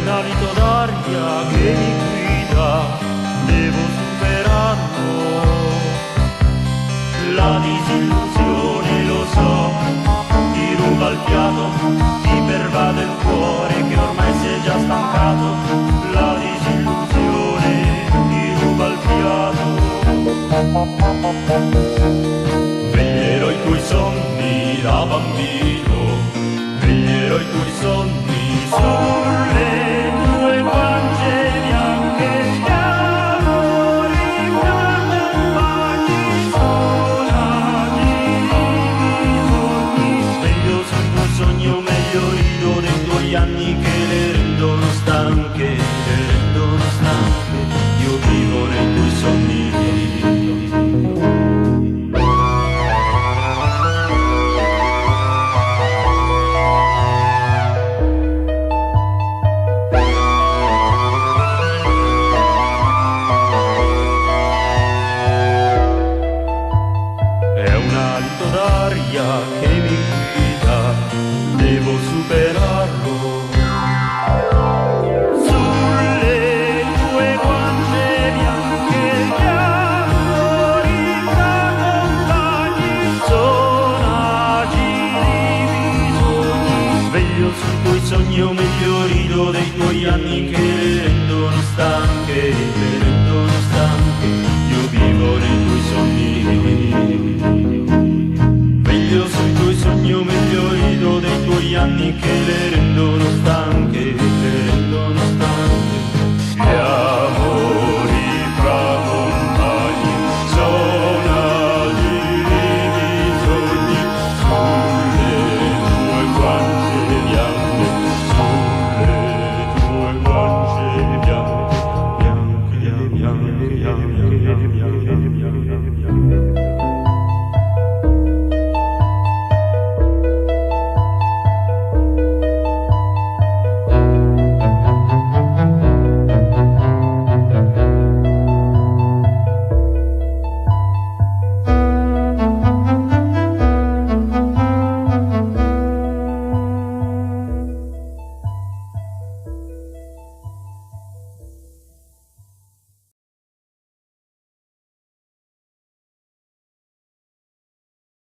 un alito d'aria che mi guida, devo superarlo. La disillusione, lo so, ti ruba il fiato, ti pervade il cuore che ormai si è già stancato. La disillusione ti ruba il fiato. Veglierò i tuoi sogni da bambino, veglierò i tuoi sogni sulle tue guance bianche. Gli amori bagni sonati di sogni. Sveglio sul tuo sogno, meglio rido dei tuoi anni che le rendono stanche, le rendono stanche. Io vivo nei tuoi sogni. Che mi guida, devo superarlo. Sulle tue guance bianche gli amori tramontani sono agili bisogni. Sveglio sui tuoi sogni, o meglio rido dei tuoi anni che le rendono stanche, le rendono stanche. Io vivo nei tuoi sogni. Veglio sui tuoi sogni, o meglio rido dei tuoi anni che le rendono